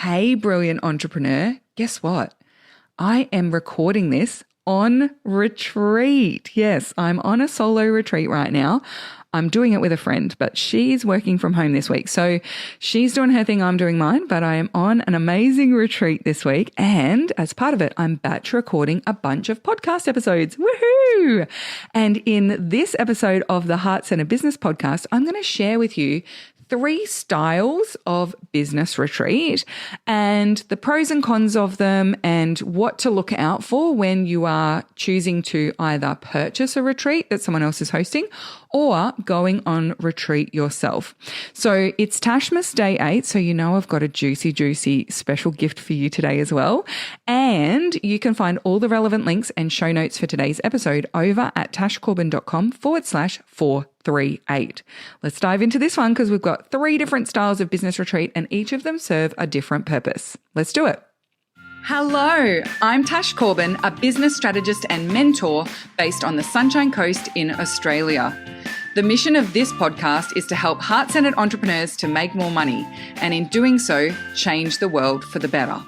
Hey, brilliant entrepreneur. Guess what? I am recording this on retreat. Yes, I'm on a solo retreat right now. I'm doing it with a friend, but she's working from home this week. So she's doing her thing, I'm doing mine, but I am on an amazing retreat this week. And as part of it, I'm batch recording a bunch of podcast episodes. Woohoo! And in this episode of the Heart Centered Business Podcast, I'm going to share with you 3 styles of business retreat and the pros and cons of them and what to look out for when you are choosing to either purchase a retreat that someone else is hosting or going on retreat yourself. So it's Tashmas Day 8. So you know I've got a juicy special gift for you today as well. And you can find all the relevant links and show notes for today's episode over at tashcorbin.com/438. Let's dive into this one because we've got 3 different styles of business retreat and each of them serve a different purpose. Let's do it. Hello, I'm Tash Corbin, a business strategist and mentor based on the Sunshine Coast in Australia. The mission of this podcast is to help heart-centered entrepreneurs to make more money and in doing so, change the world for the better.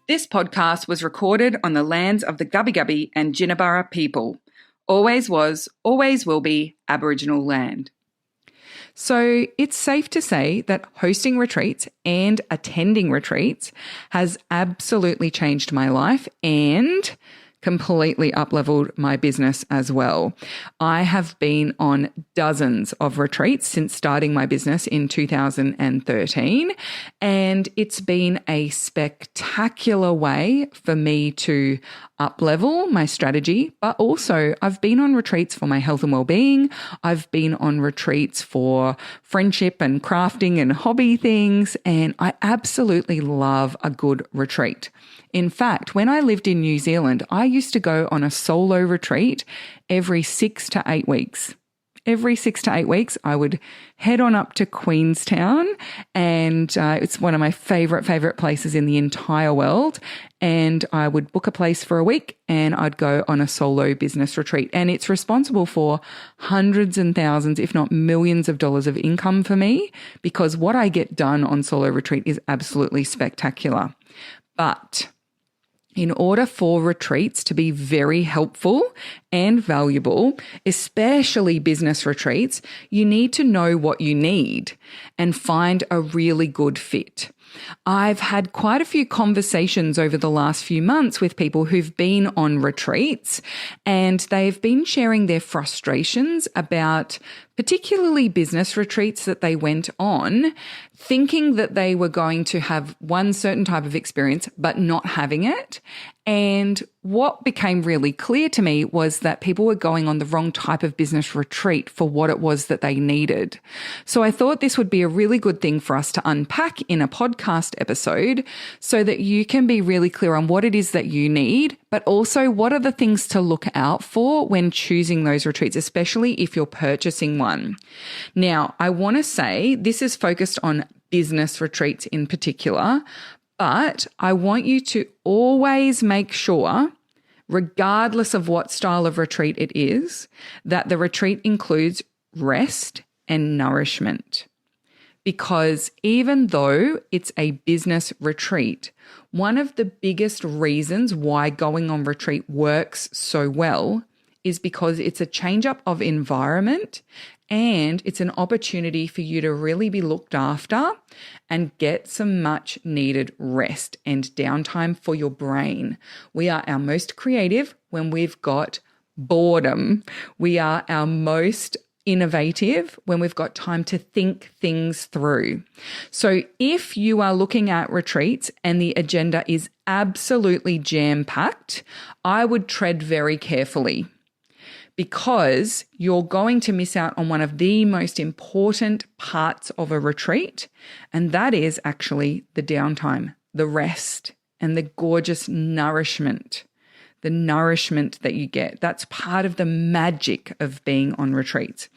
This podcast was recorded on the lands of the Gubbi Gubbi and Jinnaburra people. Always was, always will be Aboriginal land. So it's safe to say that hosting retreats and attending retreats has absolutely changed my life and completely up-leveled my business as well. I have been on dozens of retreats since starting my business in 2013, and it's been a spectacular way for me to up-level my strategy, but also I've been on retreats for my health and well-being. I've been on retreats for friendship and crafting and hobby things, and I absolutely love a good retreat. In fact, when I lived in New Zealand, I used to go on a solo retreat every 6 to 8 weeks. Every 6 to 8 weeks, I would head on up to Queenstown, and it's one of my favorite places in the entire world. And I would book a place for a week and I'd go on a solo business retreat. And it's responsible for hundreds and thousands, if not millions of dollars of income for me, because what I get done on solo retreat is absolutely spectacular. But in order for retreats to be very helpful and valuable, especially business retreats, you need to know what you need and find a really good fit. I've had quite a few conversations over the last few months with people who've been on retreats, and they've been sharing their frustrations about particularly business retreats that they went on, thinking that they were going to have one certain type of experience, but not having it. And what became really clear to me was that people were going on the wrong type of business retreat for what it was that they needed. So I thought this would be a really good thing for us to unpack in a podcast episode so that you can be really clear on what it is that you need, but also what are the things to look out for when choosing those retreats, especially if you're purchasing one. Now, I want to say this is focused on business retreats in particular, but I want you to always make sure, regardless of what style of retreat it is, that the retreat includes rest and nourishment. Because even though it's a business retreat, one of the biggest reasons why going on retreat works so well is because it's a change up of environment and it's an opportunity for you to really be looked after and get some much needed rest and downtime for your brain. We are our most creative when we've got boredom. We are our most innovative when we've got time to think things through. So if you are looking at retreats and the agenda is absolutely jam-packed, I would tread very carefully, because you're going to miss out on one of the most important parts of a retreat, and that is actually the downtime, the rest, and the gorgeous nourishment. The nourishment that you get. That's part of the magic of being on retreats.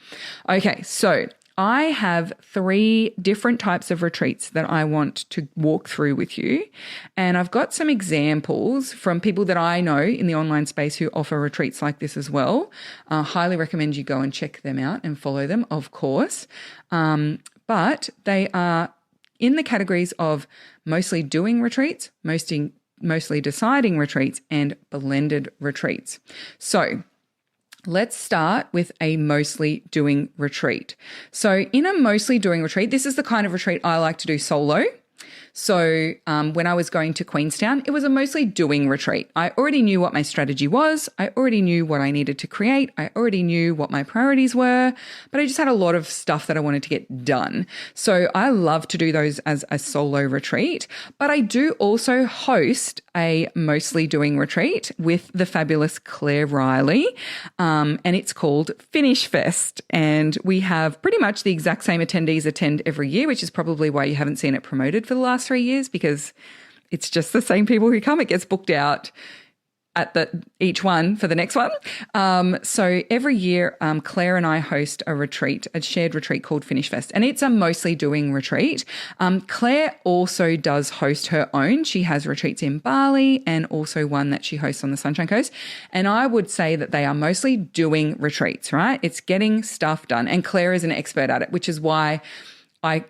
Okay, so I have 3 different types of retreats that I want to walk through with you. And I've got some examples from people that I know in the online space who offer retreats like this as well. Highly recommend you go and check them out and follow them, of course. But they are in the categories of mostly doing retreats, mostly deciding retreats, and blended retreats. So let's start with a mostly doing retreat. So in a mostly doing retreat, this is the kind of retreat I like to do solo. So when I was going to Queenstown, it was a mostly doing retreat. I already knew what my strategy was. I already knew what I needed to create. I already knew what my priorities were, but I just had a lot of stuff that I wanted to get done. So I love to do those as a solo retreat, but I do also host a mostly doing retreat with the fabulous Claire Riley, and it's called Finish Fest. And we have pretty much the exact same attendees attend every year, which is probably why you haven't seen it promoted for the last 3 years, because it's just the same people who come. It gets booked out at each one for the next one. So every year, Claire and I host a shared retreat called Finish Fest, and it's a mostly doing retreat. Claire also does host her own. She has retreats in Bali and also one that she hosts on the Sunshine Coast. And I would say that they are mostly doing retreats, right? It's getting stuff done. And Claire is an expert at it, which is why I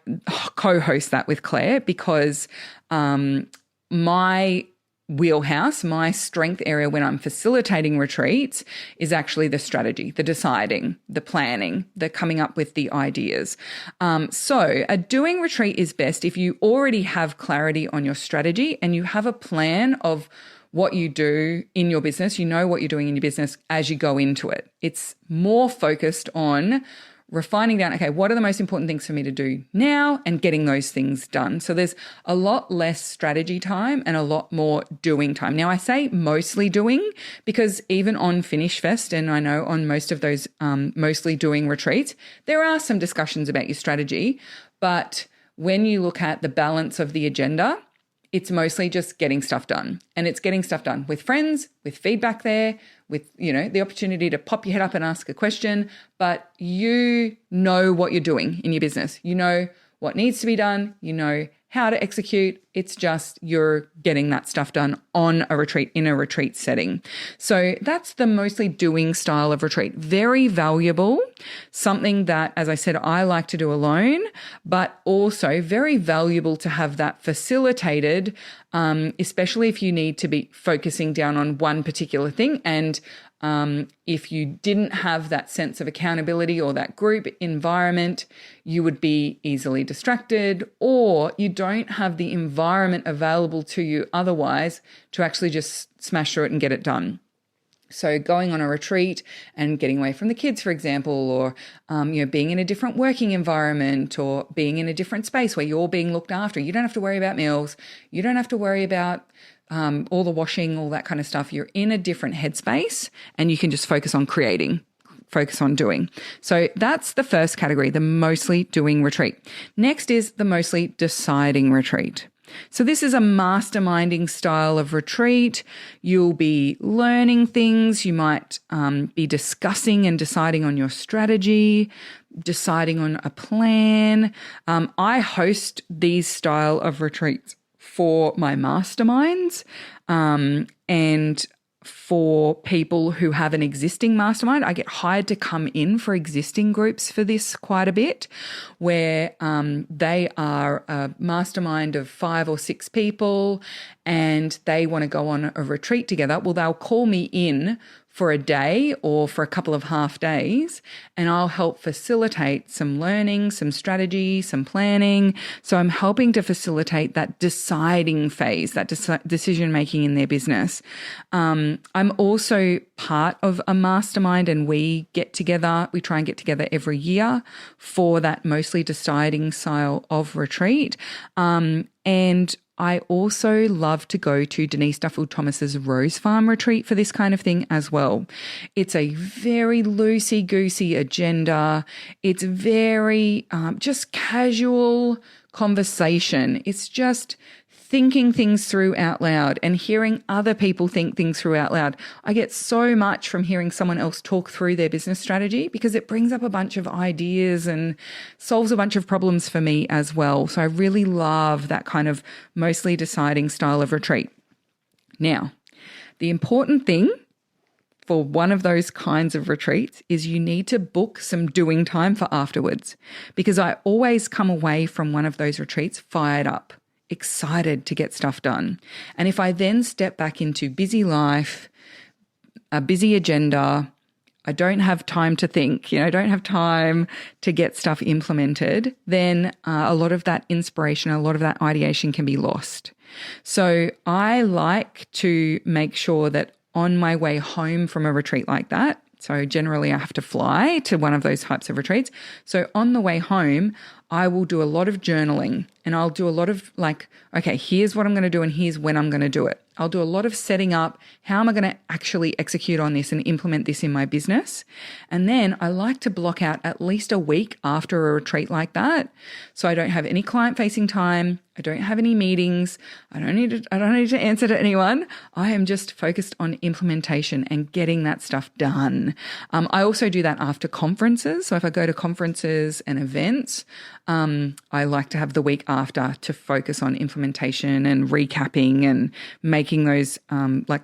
co-host that with Claire, because my wheelhouse, my strength area when I'm facilitating retreats is actually the strategy, the deciding, the planning, the coming up with the ideas. So a doing retreat is best if you already have clarity on your strategy and you have a plan of what you do in your business. You know what you're doing in your business as you go into it. It's more focused on refining down, okay, what are the most important things for me to do now, and getting those things done. So there's a lot less strategy time and a lot more doing time. Now I say mostly doing because even on Finish Fest, and I know on most of those mostly doing retreats, there are some discussions about your strategy. But when you look at the balance of the agenda, it's mostly just getting stuff done. And it's getting stuff done with friends, with feedback there, with, the opportunity to pop your head up and ask a question. But you know what you're doing in your business. You know what needs to be done. You know how to execute. It's just you're getting that stuff done on a retreat, in a retreat setting. So that's the mostly doing style of retreat. Very valuable, something that, as I said, I like to do alone, but also very valuable to have that facilitated, especially if you need to be focusing down on one particular thing. And if you didn't have that sense of accountability or that group environment, you would be easily distracted, or you don't have the environment available to you otherwise to actually just smash through it and get it done. So going on a retreat and getting away from the kids, for example, or being in a different working environment or being in a different space where you're being looked after. You don't have to worry about meals. You don't have to worry about all the washing, all that kind of stuff. You're in a different headspace and you can just focus on creating, focus on doing. So that's the first category, the mostly doing retreat. Next is the mostly deciding retreat. So this is a masterminding style of retreat. You'll be learning things. You might be discussing and deciding on your strategy, deciding on a plan. I host these style of retreats for my masterminds and for people who have an existing mastermind. I get hired to come in for existing groups for this quite a bit, where they are a mastermind of 5 or 6 people and they want to go on a retreat together. Well, they'll call me in for a day or for a couple of half days, and I'll help facilitate some learning, some strategy, some planning. So I'm helping to facilitate that deciding phase, that decision making in their business. I'm also part of a mastermind, and we try and get together every year for that mostly deciding style of retreat. And I also love to go to Denise Duffield Thomas's Rose Farm retreat for this kind of thing as well. It's a very loosey-goosey agenda. It's very just casual conversation. It's just thinking things through out loud and hearing other people think things through out loud. I get so much from hearing someone else talk through their business strategy because it brings up a bunch of ideas and solves a bunch of problems for me as well. So I really love that kind of mostly deciding style of retreat. Now, the important thing for one of those kinds of retreats is you need to book some doing time for afterwards, because I always come away from one of those retreats fired up, excited to get stuff done. And if I then step back into busy life, a busy agenda, I don't have time to think, I don't have time to get stuff implemented, then a lot of that inspiration, a lot of that ideation can be lost. So I like to make sure that on my way home from a retreat like that, so generally I have to fly to one of those types of retreats. So on the way home, I will do a lot of journaling, and I'll do a lot of okay, here's what I'm going to do and here's when I'm going to do it. I'll do a lot of setting up. How am I going to actually execute on this and implement this in my business? And then I like to block out at least a week after a retreat like that. So I don't have any client-facing time. I don't have any meetings. I don't need to answer to anyone. I am just focused on implementation and getting that stuff done. I also do that after conferences. So if I go to conferences and events, I like to have the week after to focus on implementation and recapping and making those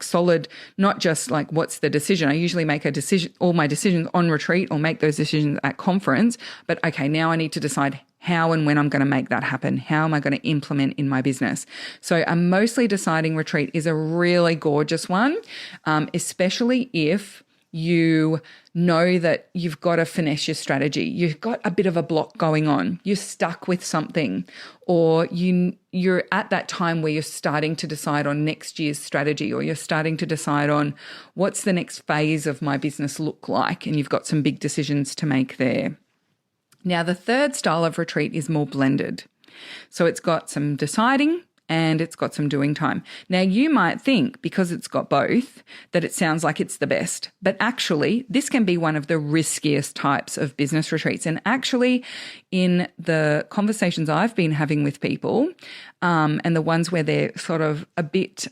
solid, not just what's the decision. I usually make a decision, all my decisions on retreat, or make those decisions at conference. But okay, now I need to decide how and when I'm going to make that happen. How am I going to implement in my business? So a mostly deciding retreat is a really gorgeous one, especially if you know that you've got to finish your strategy. You've got a bit of a block going on. You're stuck with something, or you're at that time where you're starting to decide on next year's strategy, or you're starting to decide on what's the next phase of my business look like, and you've got some big decisions to make there. Now, the third style of retreat is more blended. So it's got some deciding and it's got some doing time. Now, you might think, because it's got both, that it sounds like it's the best. But actually, this can be one of the riskiest types of business retreats. And actually, in the conversations I've been having with people, and the ones where they're sort of a bit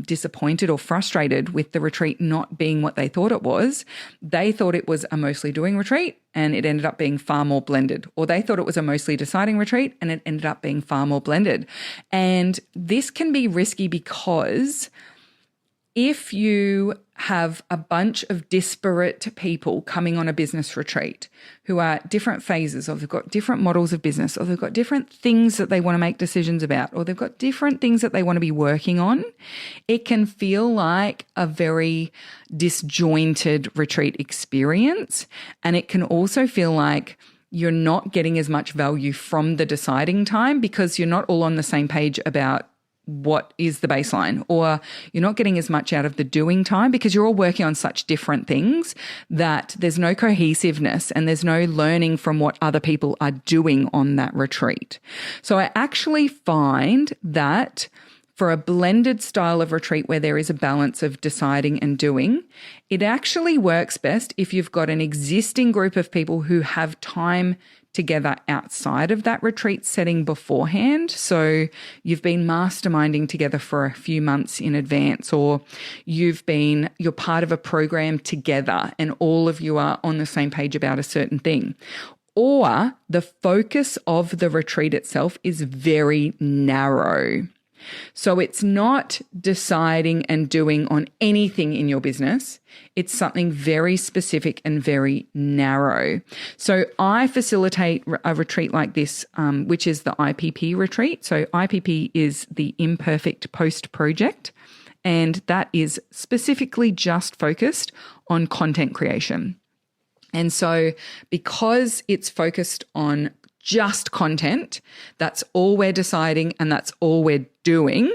disappointed or frustrated with the retreat not being what they thought it was, they thought it was a mostly doing retreat and it ended up being far more blended. Or they thought it was a mostly deciding retreat and it ended up being far more blended. And this can be risky because if you have a bunch of disparate people coming on a business retreat who are at different phases, or they've got different models of business, or they've got different things that they want to make decisions about, or they've got different things that they want to be working on, it can feel like a very disjointed retreat experience. And it can also feel like you're not getting as much value from the deciding time because you're not all on the same page about what is the baseline, or you're not getting as much out of the doing time because you're all working on such different things that there's no cohesiveness and there's no learning from what other people are doing on that retreat. So I actually find that for a blended style of retreat where there is a balance of deciding and doing, it actually works best if you've got an existing group of people who have time together outside of that retreat setting beforehand. So you've been masterminding together for a few months in advance, or you're part of a program together and all of you are on the same page about a certain thing. Or the focus of the retreat itself is very narrow. So it's not deciding and doing on anything in your business. It's something very specific and very narrow. So I facilitate a retreat like this, which is the IPP retreat. So IPP is the Imperfect Post Project, and that is specifically just focused on content creation. And so because it's focused on just content, that's all we're deciding and that's all we're doing,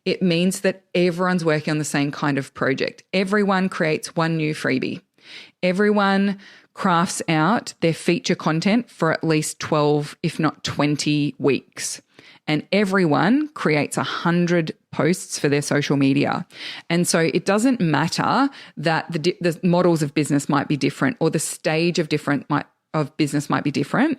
it means that everyone's working on the same kind of project. Everyone creates one new freebie. Everyone crafts out their feature content for at least 12, if not 20 weeks. And everyone creates 100 posts for their social media. And so it doesn't matter that the models of business might be different, or the stage of business might be different,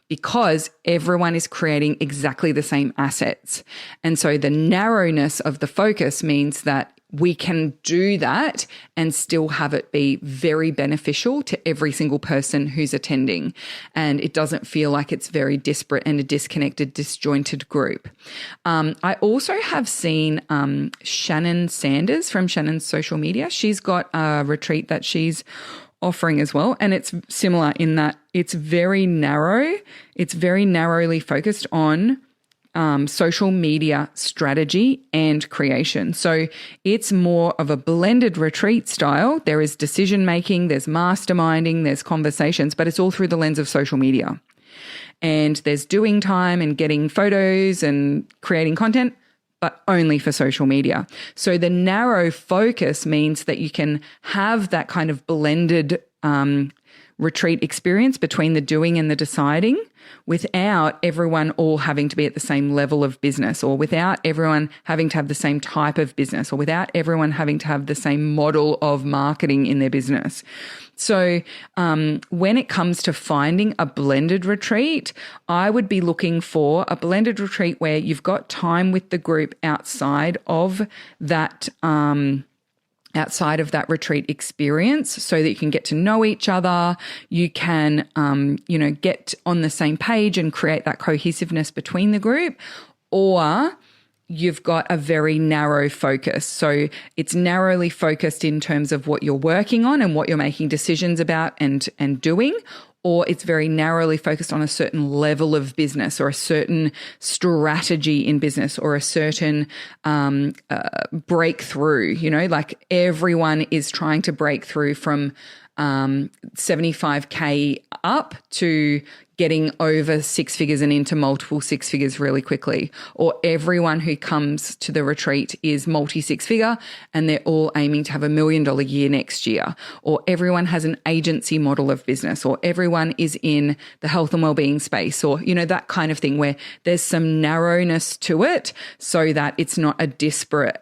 because everyone is creating exactly the same assets. And so the narrowness of the focus means that we can do that and still have it be very beneficial to every single person who's attending. And it doesn't feel like it's very disparate and a disconnected, disjointed group. I also have seen Shannon Sanders from Shannon's social media. She's got a retreat that she's offering as well. And it's similar in that it's very narrow. It's very narrowly focused on social media strategy and creation. So it's more of a blended retreat style. There is decision making, there's masterminding, there's conversations, but it's all through the lens of social media. And there's doing time and getting photos and creating content, but only for social media. So the narrow focus means that you can have that kind of blended retreat experience between the doing and the deciding without everyone all having to be at the same level of business, or without everyone having to have the same type of business, or without everyone having to have the same model of marketing in their business. So when it comes to finding a blended retreat, I would be looking for a blended retreat where you've got time with the group outside of that retreat experience, so that you can get to know each other, you can, get on the same page and create that cohesiveness between the group, or you've got a very narrow focus. So it's narrowly focused in terms of what you're working on and what you're making decisions about and doing, or it's very narrowly focused on a certain level of business or a certain strategy in business or a certain breakthrough, like everyone is trying to break through from 75K up to getting over six figures and into multiple six figures really quickly. Or everyone who comes to the retreat is multi-six figure and they're all aiming to have $1 million year next year. Or everyone has an agency model of business, or everyone is in the health and wellbeing space, or, that kind of thing where there's some narrowness to it so that it's not a disparate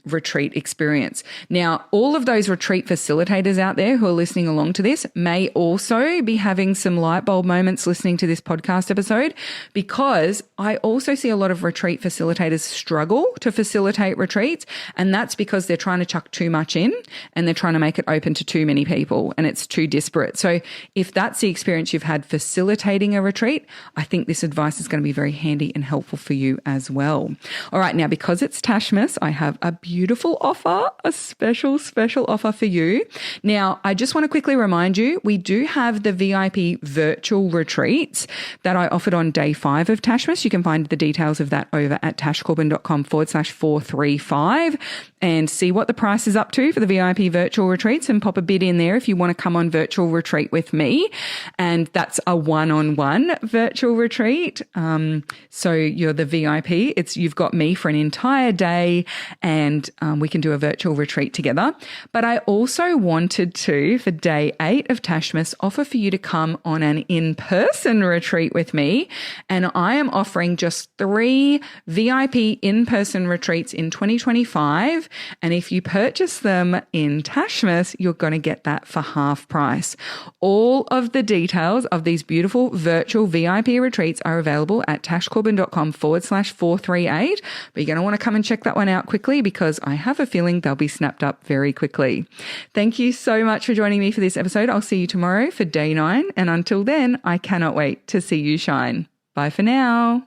retreat experience. Now, all of those retreat facilitators out there who are listening along to this may also be having some light bulb moments listening to this podcast episode, because I also see a lot of retreat facilitators struggle to facilitate retreats, and that's because they're trying to chuck too much in and they're trying to make it open to too many people and it's too disparate. So if that's the experience you've had facilitating a retreat, I think this advice is going to be very handy and helpful for you as well. All right, now because it's Tashmas, I have a beautiful offer, a special offer for you. Now, I just want to quickly remind you, we do have the VIP virtual retreats that I offered on day 5 of Tashmas. You can find the details of that over at tashcorbin.com/435 and see what the price is up to for the VIP virtual retreats, and pop a bid in there if you want to come on virtual retreat with me. And that's a one-on-one virtual retreat. So you're the VIP. You've got me for an entire day, and we can do a virtual retreat together. But I also wanted to, for day 8 of Tashmas, offer for you to come on an in-person retreat with me. And I am offering just 3 VIP in-person retreats in 2025. And if you purchase them in Tashmas, you're going to get that for half price. All of the details of these beautiful virtual VIP retreats are available at tashcorbin.com/438. But you're going to want to come and check that one out quickly, because I have a feeling they'll be snapped up very quickly. Thank you so much for joining me for this episode. I'll see you tomorrow for day 9. And until then, I cannot wait to see you shine. Bye for now.